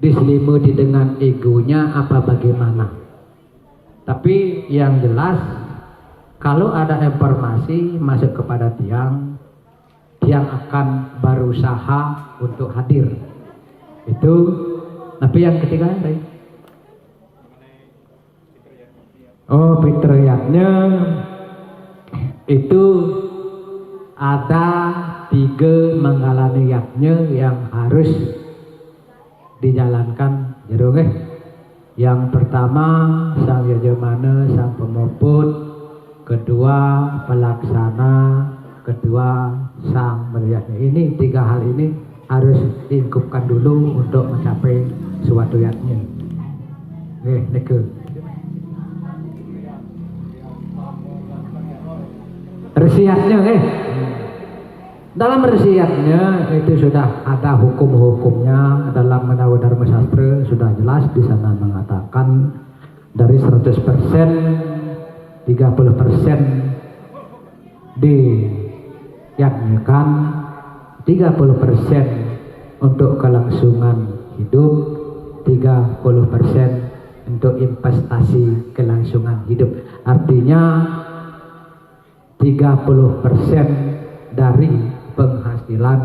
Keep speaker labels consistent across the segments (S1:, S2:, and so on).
S1: diselimuti dengan egonya apa bagaimana. Tapi yang jelas kalau ada informasi masuk kepada tiang akan berusaha untuk hadir. Itu. Tapi yang ketiga tadi. Oh, fitriyatnya itu ada 3 manggalaniyatnya yang harus dijalankan jero nggih. Yang pertama sang yajamana, sang pemuput, kedua pelaksana, kedua sang meriatnya. Ini 3 hal ini harus diingkupkan dulu untuk mencapai suatu yatnya. Nggih, niki. Resiatnya dalam resiatnya itu sudah ada hukum-hukumnya. Dalam Menawi Dharma Sastra sudah jelas di sana mengatakan dari 100% 30% diyaknikan, 30% untuk kelangsungan hidup, 30% untuk investasi kelangsungan hidup. Artinya 30% dari penghasilan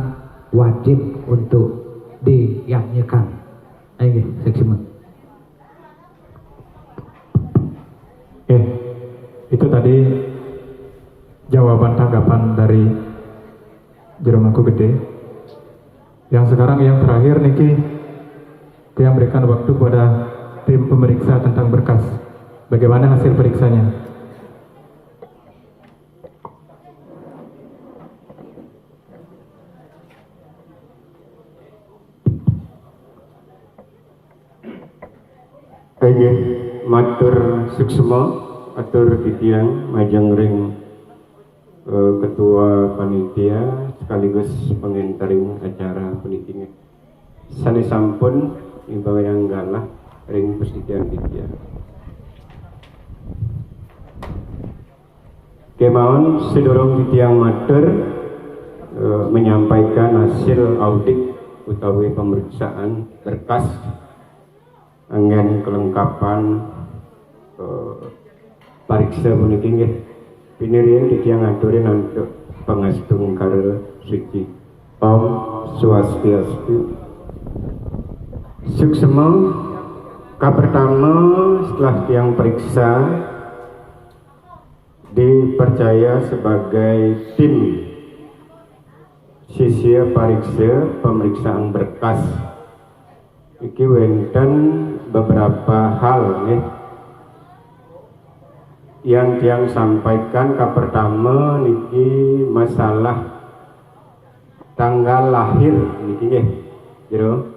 S1: wajib untuk diyaknikan. Ayo, seksimen.
S2: Itu tadi jawaban tanggapan dari Jero Mangku Gede. Yang sekarang yang terakhir niki yang berikan waktu kepada tim pemeriksa tentang berkas. Bagaimana hasil periksanya?
S3: Nggih, matur suksema, atur titiang majeng ring ketua panitia sekaligus pengentering acara puniki. Sanesampun imbau yang galah ring persitian titiang. Kemauan sedorong titiang matur menyampaikan hasil audit utawi pemeriksaan berkas angin kelengkapan pariksa puniki nggih pinirian titiang aturin untuk pangastung karo suci. Om Swastiastu. Suksema pertama setelah tiang periksa dipercaya sebagai tim sisia pariksa pemeriksaan berkas. Iki wonten beberapa hal nih yang tiang sampaikan. Pertama niki masalah tanggal lahir niki nggih Jero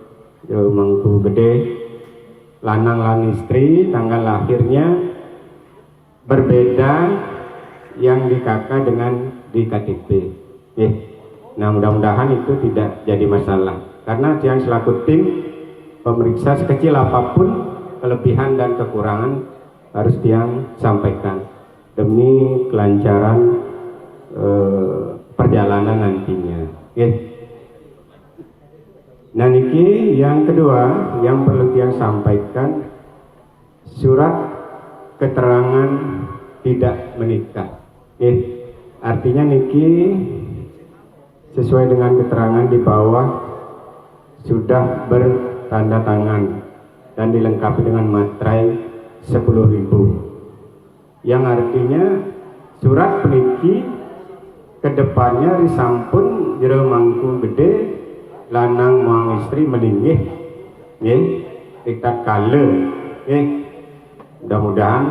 S3: Mangku Gede, lanang lan istri tanggal lahirnya berbeda yang di KK dengan di KTP. Nah mudah-mudahan itu tidak jadi masalah karena tiang selaku tim pemeriksa sekecil apapun kelebihan dan kekurangan harus tiang sampaikan demi kelancaran perjalanan nantinya. Nah niki yang kedua yang perlu tiang sampaikan surat keterangan tidak menikah. Artinya niki sesuai dengan keterangan di bawah sudah bertanda tangan dan dilengkapi dengan materai 10.000 yang artinya surat peniki kedepannya disampun Jero Mangku Gede lanang muang istri meninggih kita kale mudah-mudahan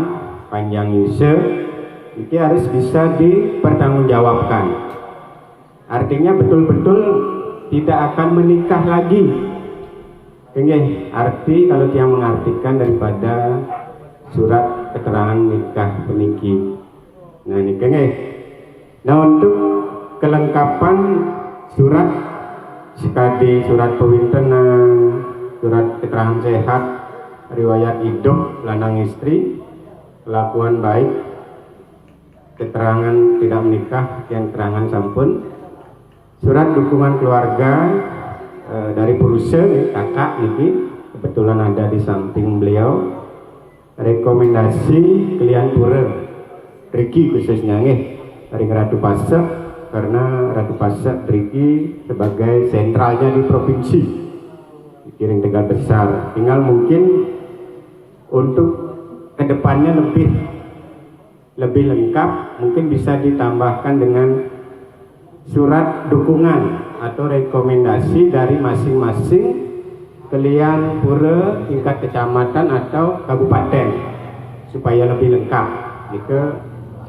S3: panjang ise ini harus bisa dipertanggungjawabkan. Artinya betul-betul tidak akan menikah lagi. Arti kalau dia mengartikan daripada surat keterangan nikah peniki. Nah ini nah untuk kelengkapan surat sekali surat pewintenan, surat keterangan sehat, riwayat hidup lanang istri, kelakuan baik, keterangan tidak menikah, yang keterangan sampun, surat dukungan keluarga dari perusahaan kakak ini kebetulan ada di samping beliau. Rekomendasi kalian pura Riki khususnya dari Ratu Pasek, karena Ratu Pasek Riki sebagai sentralnya di provinsi di Kiring Tegal Besar. Tinggal mungkin untuk kedepannya lebih lengkap, mungkin bisa ditambahkan dengan surat dukungan atau rekomendasi dari masing-masing kalian pura tingkat kecamatan atau kabupaten supaya lebih lengkap. Itu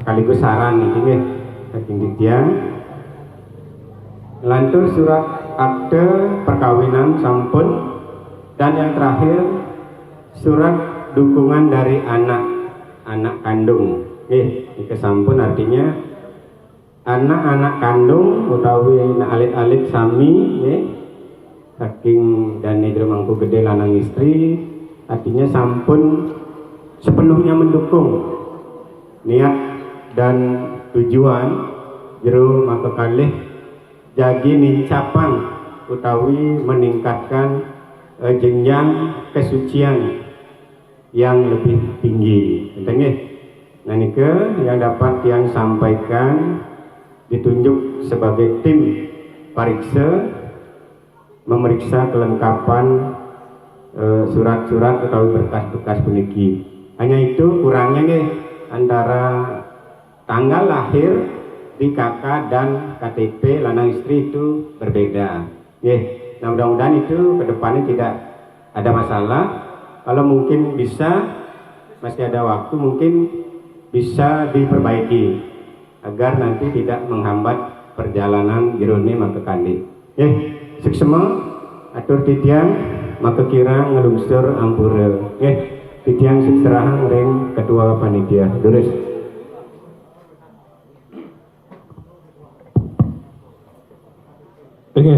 S3: sekaligus saran ini saking Ditya. Lantur surat akte perkawinan sampun, dan yang terakhir surat dukungan dari anak kandung. Ini sampun artinya anak-anak kandung utawi alit-alit sami saking Dani Jero Mangku Gede lanang istri, artinya sampun sepenuhnya mendukung niat dan tujuan Jero Mangku kalih jagi nincapang utawi meningkatkan jenjang kesucian yang lebih tinggi. Nah nike yang dapat yang sampaikan ditunjuk sebagai tim pariksa memeriksa kelengkapan surat-surat atau berkas-berkas puniki. Hanya itu kurangnya antara tanggal lahir di KK dan KTP lanang istri itu berbeda. Nah mudah-mudahan itu kedepannya tidak ada masalah. Kalau mungkin bisa, masih ada waktu, mungkin bisa diperbaiki agar nanti tidak menghambat perjalanan jerone maka kali. Seksema atur titiang maka kira ngelungsur ampura. Titiang sekserahan ring ketua panitia. Durus.
S2: Oke.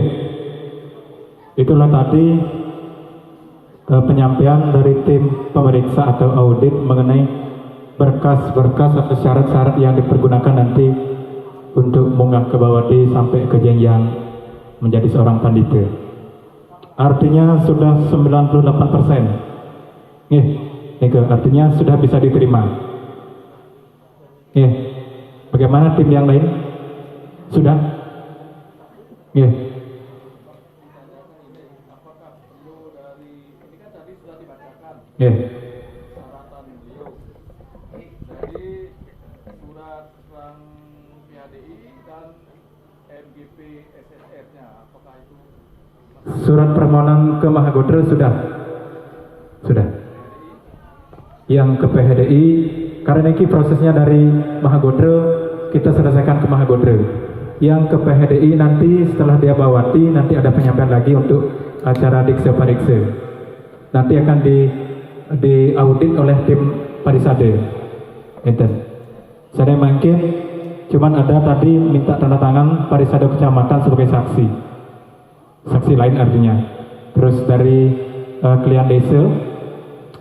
S2: Itulah tadi penyampaian dari tim pemeriksa atau audit mengenai berkas-berkas atau syarat-syarat yang dipergunakan nanti untuk munggah ke Bawati sampai ke jenjang menjadi seorang pandita. Artinya sudah 98%. Artinya sudah bisa diterima. Bagaimana tim yang lain? Sudah?
S4: Persyaratan beliau. Jadi surat bank PADI dan MGP SSR-nya, apakah itu?
S2: Surat permohonan ke Mahagodra sudah. Yang ke PHDI, karena ini prosesnya dari Mahagodra kita selesaikan ke Mahagodra. Yang ke PHDI nanti setelah dia Bawati nanti ada penyampaian lagi untuk acara diksa pariksa. Nanti akan diaudit oleh tim Parisade. Saya mungkin cuman ada tadi minta tanda tangan Parisade Kecamatan sebagai saksi lain artinya. Terus dari klien desa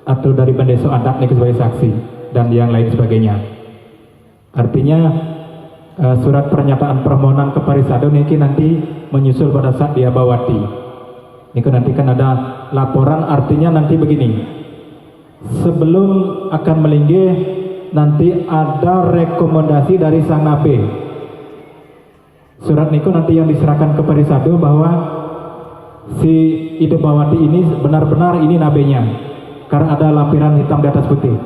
S2: atau dari pendeso adat nih sebagai saksi dan yang lain sebagainya. Artinya surat pernyataan permohonan ke Parisade niki nanti menyusul pada saat dia Bawati. Niku nanti kan ada laporan, artinya nanti begini. Sebelum akan melinggih nanti ada rekomendasi dari sang nabe. Surat niku nanti yang diserahkan ke Parisade bahwa si Ida Bawati ini benar-benar ini nabenya. Karena ada lampiran hitam di atas putih.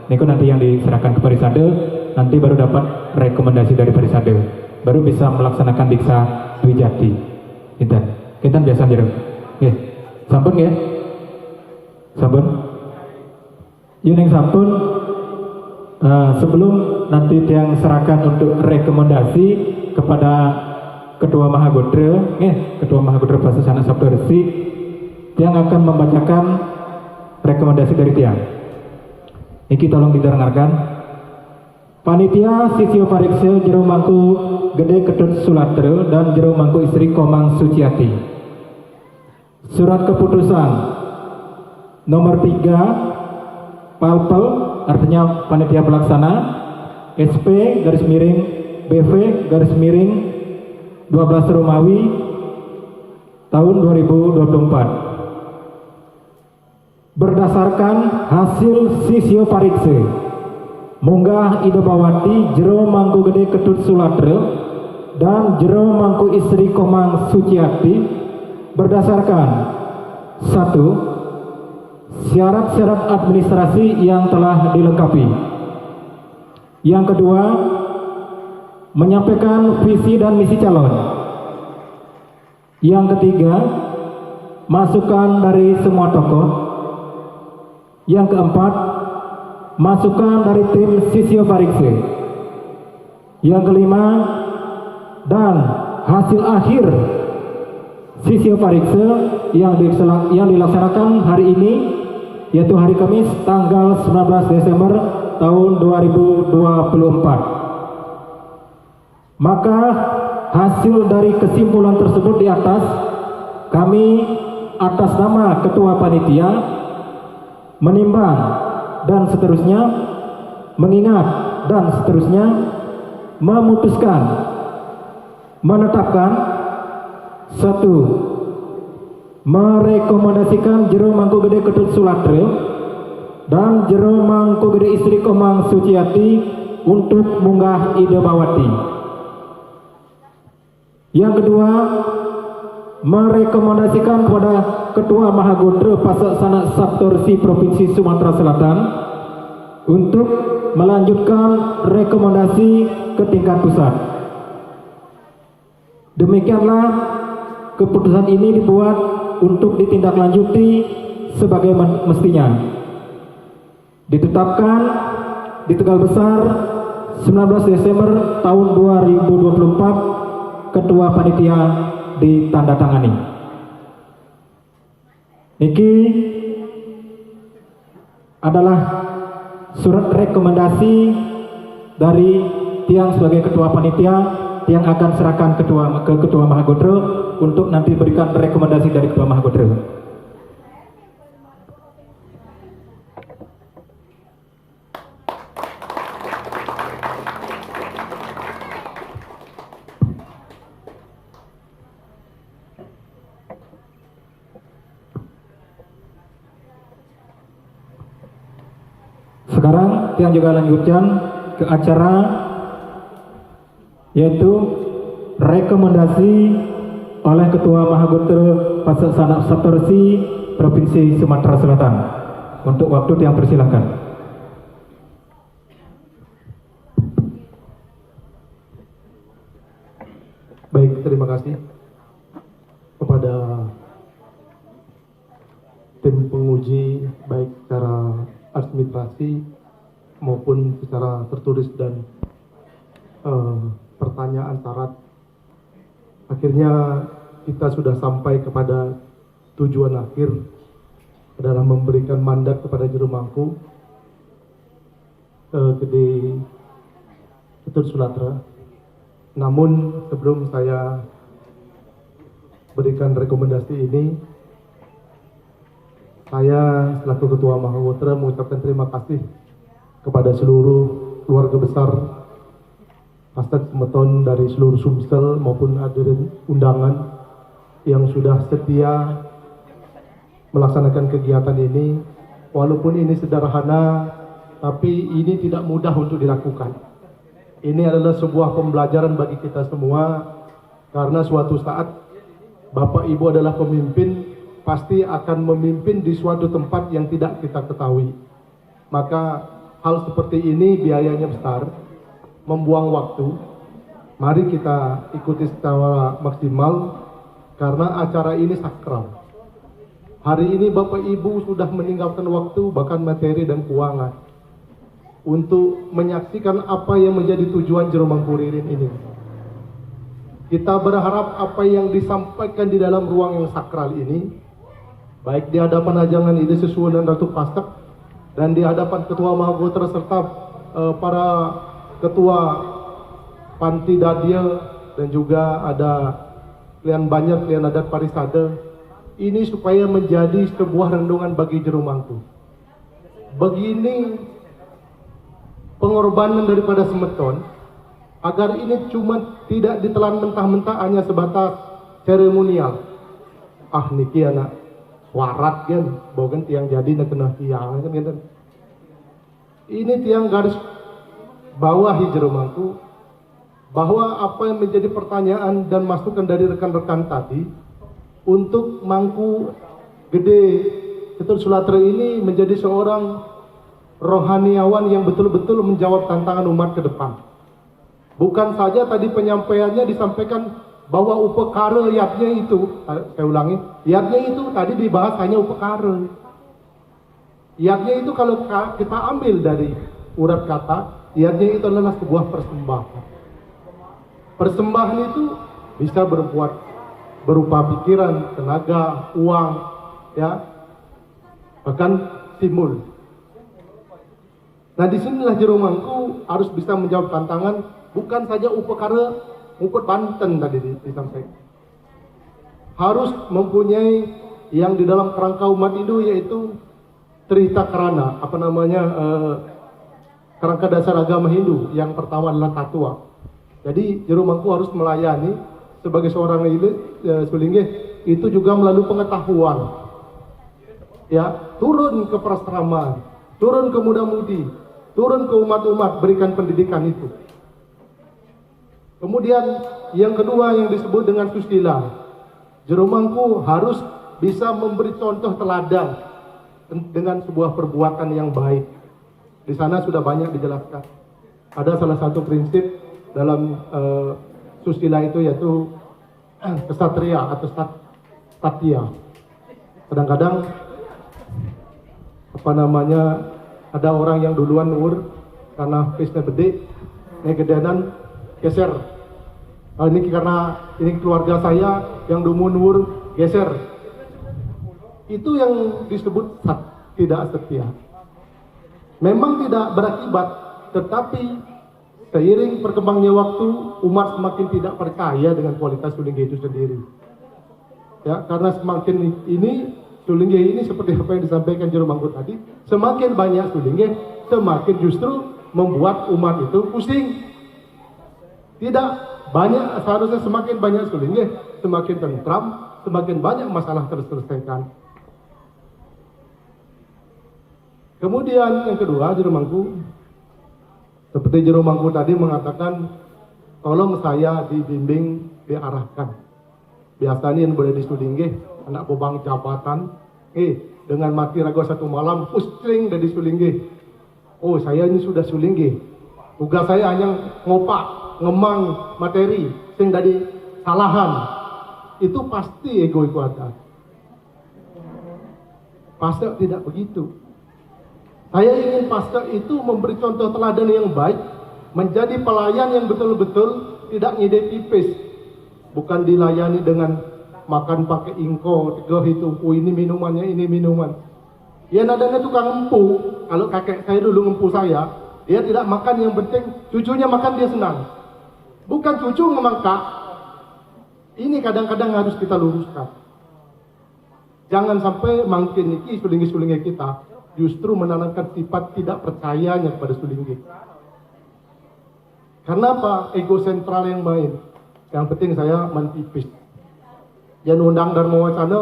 S2: Niku nanti yang diserahkan ke Parisade, nanti baru dapat rekomendasi dari Parisade. Baru bisa melaksanakan diksa Wijati. Kita biasa jeruk. Sampun ya? Sampun. Yuning sampun. Sebelum nanti yang serahkan untuk rekomendasi kepada Ketua Mahagodra, Ketua Mahagodra Pasesana Sabtu Resi, yang akan membacakan rekomendasi dari tiang. Ini tolong didengarkan. Panitia Sisio Pariksa Jero Mangku Gede Ketut Sulatra dan Jero Mangku Istri Komang Suciati. Surat keputusan nomor 3 Palpel, artinya panitia pelaksana, SP garis miring BV garis miring 12 Romawi tahun 2024.
S5: berdasarkan hasil sisio parikse munggah Ida Bawati jero Mangku Gede Ketut Sulatra dan jero Mangku Istri Komang Suciati berdasarkan satu, syarat-syarat administrasi yang telah dilengkapi. Yang kedua, menyampaikan visi dan misi calon. Yang ketiga, masukan dari semua tokoh. Yang keempat, masukan dari tim sisio parikse. Yang kelima, dan hasil akhir sisio parikse yang dilaksanakan hari ini, yaitu hari Kamis tanggal 19 Desember tahun 2024. Maka hasil dari kesimpulan tersebut di atas, kami atas nama Ketua Panitia menimbang dan seterusnya, mengingat dan seterusnya, memutuskan, menetapkan satu, merekomendasikan jero Mangku Gede Ketut Sulatra dan jero Mangku Gede Istri Komang Suciati untuk munggah Ida Bawati. Yang kedua, merekomendasikan kepada Ketua Mahagodro Pasaksana Saptorsi Provinsi Sumatera Selatan untuk melanjutkan rekomendasi ke tingkat pusat. Demikianlah keputusan ini dibuat untuk ditindaklanjuti sebagai mestinya. Ditetapkan di Tegal Besar 19 Desember tahun 2024, Ketua Panitia ditandatangani. Niki adalah surat rekomendasi dari Tiang sebagai Ketua Panitia yang akan serahkan ke Ketua Mahagodro untuk nanti berikan rekomendasi dari Ketua Mahagodro. Sekarang yang juga lanjutkan ke acara, yaitu rekomendasi oleh Ketua Mahagodro Pasaksana Saptorsi Provinsi Sumatera Selatan. Untuk waktu yang persilahkan.
S6: Baik, terima kasih kepada tim penguji baik secara administrasi maupun secara tertulis dan pertanyaan syarat. Akhirnya kita sudah sampai kepada tujuan akhir adalah memberikan mandat kepada Jero Mangku Gede Ketut Sulatra. Namun sebelum saya berikan rekomendasi ini, saya selaku Ketua Mahagodro mengucapkan terima kasih kepada seluruh keluarga besar Pastek Semeton dari seluruh Sumsel maupun hadirin undangan yang sudah setia melaksanakan kegiatan ini. Walaupun ini sederhana, tapi ini tidak mudah untuk dilakukan. Ini adalah sebuah pembelajaran bagi kita semua, karena suatu saat Bapak Ibu adalah pemimpin, pasti akan memimpin di suatu tempat yang tidak kita ketahui. Maka hal seperti ini biayanya besar, membuang waktu. Mari kita ikuti secara maksimal, karena acara ini sakral. Hari ini Bapak Ibu sudah meninggalkan waktu, bahkan materi dan keuangan, untuk menyaksikan apa yang menjadi tujuan Jero Mangku Ririn ini. Kita berharap apa yang disampaikan di dalam ruang yang sakral ini, baik di hadapan Ajangan Ide Sesuai dan Ratu Pastek, dan di hadapan Ketua Mahagodro serta para Ketua Panti Dadia, dan juga ada klien banyak, klien adat Parisade, ini supaya menjadi sebuah renungan bagi Jero Mangku. Begini pengorbanan daripada Semeton, agar ini cuma tidak ditelan mentah-mentah hanya sebatas seremonial. Ah niki anak, warat kan, bogen tiang jadi nak kena tiang kan gitu. Ini tiang garis bawah jero mangku bahwa apa yang menjadi pertanyaan dan masukan dari rekan-rekan tadi untuk Mangku Gede Ketut Sulatra ini menjadi seorang rohaniawan yang betul-betul menjawab tantangan umat ke depan. Bukan saja tadi penyampaiannya disampaikan bahwa upekara yatnya itu, saya ulangi, yatnya itu tadi dibahas hanya upekara. Yatnya itu kalau kita ambil dari urat kata, yatnya itu adalah sebuah persembahan. Persembahan itu bisa berbuat berupa pikiran, tenaga, uang, ya, bahkan timbul. Nah disinilah jero mangku harus bisa menjawab tantangan, bukan saja upekara ngukut Banten tadi disampaikan. Harus mempunyai yang di dalam kerangka umat Hindu yaitu Trita Karana, kerangka dasar agama Hindu. Yang pertama adalah tatua. Jadi jero mangku harus melayani sebagai seorang sulinggih itu juga melalui pengetahuan. Ya, turun ke prasraman, turun ke muda-mudi, turun ke umat-umat, berikan pendidikan itu. Kemudian yang kedua yang disebut dengan susila. Jero mangku harus bisa memberi contoh teladan dengan sebuah perbuatan yang baik. Di sana sudah banyak dijelaskan. Ada salah satu prinsip dalam susila itu yaitu kesatria atau satya. Kadang-kadang ada orang yang duluan nur karena pesnya gede, gedeanan geser. Ini karena ini keluarga saya yang dulu nur geser. Itu yang disebut tidak setia. Memang tidak berakibat, tetapi seiring berkembangnya waktu, umat semakin tidak percaya dengan kualitas sulinggih itu sendiri. Ya, karena semakin ini sulinggih ini seperti apa yang disampaikan jero mangku tadi, semakin banyak sulinggih, semakin justru membuat umat itu pusing. Tidak banyak, seharusnya semakin banyak sulinggih, semakin tentram, semakin banyak masalah terselesaikan. Kemudian yang kedua, jero mangku seperti jero mangku tadi mengatakan, tolong saya dibimbing, diarahkan. Biasanya yang boleh disulinggih, anak bobang jabatan, dengan mati ragu satu malam, pusing dari sulinggih. Oh, saya ini sudah sulinggih. Tugas saya hanya ngopak, ngemang materi, sing dari salahan. Itu pasti ego itu ada. Pasti tidak begitu. Saya ingin pastor itu memberi contoh teladan yang baik, menjadi pelayan yang betul-betul tidak ngide pipis, bukan dilayani dengan makan pakai ingko, tegoh itu, ini minumannya, ini minuman. Ya nadanya tukang empu, kalau kakek saya dulu ngempu saya, dia tidak makan yang penting, cucunya makan dia senang. Bukan cucu ngemangkak, ini kadang-kadang harus kita luruskan. Jangan sampai makin iki sulinggih-sulinggih kita justru menanamkan sifat tidak percayanya kepada sulinggih. Karena apa? Ego sentral yang main. Yang penting saya mantipis. Jangan undang Dharma Wacana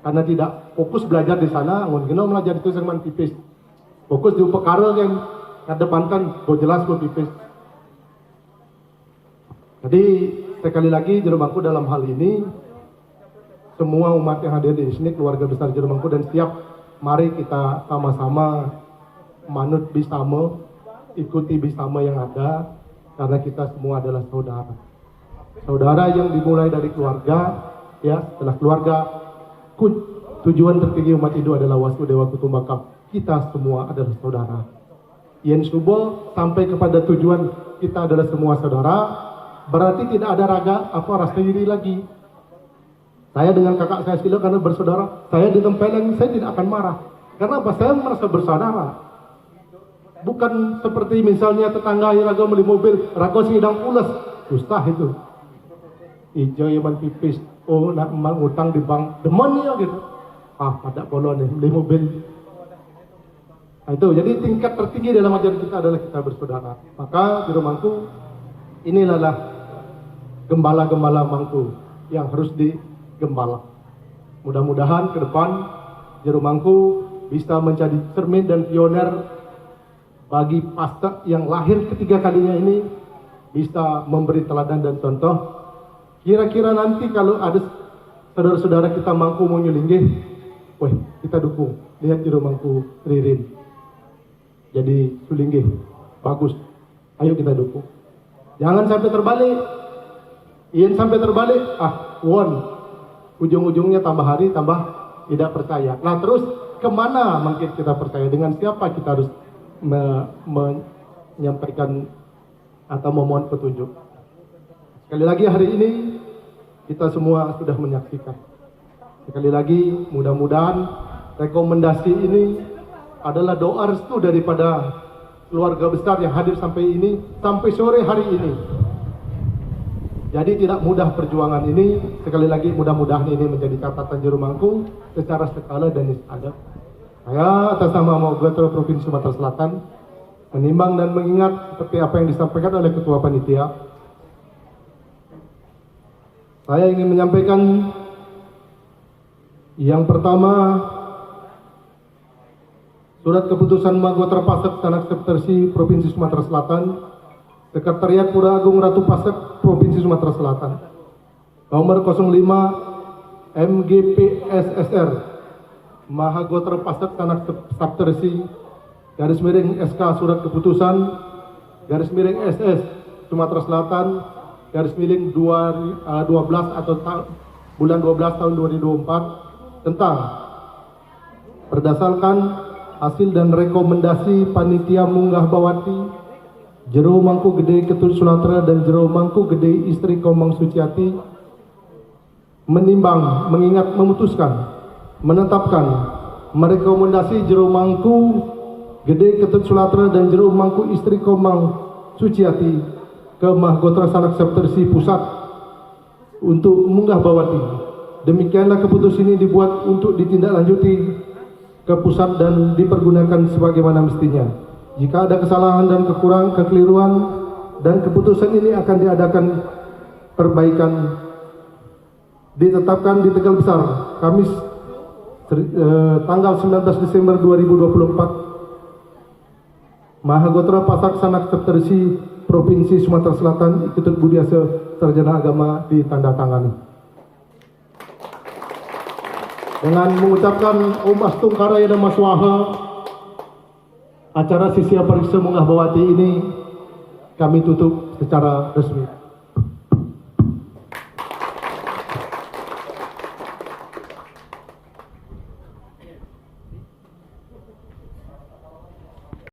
S6: karena tidak fokus belajar di sana, mungkin belajar itu yang mantipis. Fokus di perkara yang kedepankan, jelas tipis. Jadi sekali lagi jero mangku dalam hal ini semua umat yang hadir di sini, keluarga besar jero mangku, dan siap. Mari kita sama-sama manut bisama, ikuti bisama yang ada, karena kita semua adalah saudara. Saudara yang dimulai dari keluarga, ya, setelah keluarga, tujuan tertinggi umat Hindu adalah Wasudewa Kutumbakam. Kita semua adalah saudara. Yen Subo sampai kepada tujuan kita adalah semua saudara, berarti tidak ada rasa iri lagi. Saya dengan kakak saya sila karena bersaudara, saya ditempelin, saya tidak akan marah. Karena apa? Saya merasa bersaudara. Bukan seperti misalnya tetangga yang raga beli mobil, raga sedang pulas, susah itu. Ijo yang pipis, oh nak emal ngutang di bank, demen ya gitu. Pada polon nih, beli mobil. Nah, itu, jadi tingkat tertinggi dalam ajaran kita adalah kita bersaudara. Maka jero mangku, inilah gembala-gembala mangku yang harus digembala, Mudah-mudahan ke depan Jero Mangku bisa menjadi cermin dan pioner bagi pasca yang lahir ketiga kalinya ini, bisa memberi teladan dan contoh. Kira-kira nanti kalau ada saudara-saudara kita Mangku mau nyulinggih, weh kita dukung. Lihat Jero Mangku Ririn jadi sulinggih, bagus, ayo kita dukung. Jangan sampai terbalik. Ingin sampai terbalik, ujung-ujungnya tambah hari tambah tidak percaya. Nah terus kemana mungkin kita percaya, dengan siapa kita harus menyampaikan atau memohon petunjuk. Sekali lagi hari ini kita semua sudah menyaksikan. Sekali lagi mudah-mudahan rekomendasi ini adalah doa restu daripada keluarga besar yang hadir sampai ini, sampai sore hari ini. Jadi tidak mudah perjuangan ini. Sekali lagi mudah-mudahan ini menjadi catatan Jero Mangku secara skala dan istiadat. Saya atas nama Mangkugatera Provinsi Sumatera Selatan menimbang dan mengingat seperti apa yang disampaikan oleh Ketua Panitia. Saya ingin menyampaikan yang pertama, surat keputusan Mangkugatera Pasek Sanak Septersi Provinsi Sumatera Selatan, Sekretariat Pura Agung Ratu Pasek Provinsi Sumatera Selatan, nomor 05 MGPSSR Mahagotera Pasek Sanak Septersi garis miring SK surat keputusan garis miring SS Sumatera Selatan garis miring 12 atau bulan 12 tahun 2024 tentang berdasarkan hasil dan rekomendasi Panitia Munggah Bawati Jero Mangku Gede Ketut Sulatera dan Jero Mangku Gede Istri Komang Suciati, menimbang, mengingat, memutuskan, menetapkan, merekomendasi Jero Mangku Gede Ketut Sulatera dan Jero Mangku Istri Komang Suciati ke Mahagotera Sanak Septersi Pusat untuk Munggah Bawati. Demikianlah keputusan ini dibuat untuk ditindaklanjuti ke pusat dan dipergunakan sebagaimana mestinya. Jika ada kesalahan dan kekeliruan dan keputusan ini akan diadakan perbaikan. Ditetapkan di Tegal Besar Kamis tanggal 19 Desember 2024. Mahagotera Pasek Sanak Septersi Provinsi Sumatera Selatan Ketut Budiase Sarjana Agama ditandatangani. Dengan mengucapkan Om Astung Karaya dan Maswaha, acara Sisia Pariksa Munggah Bawati ini kami tutup secara resmi.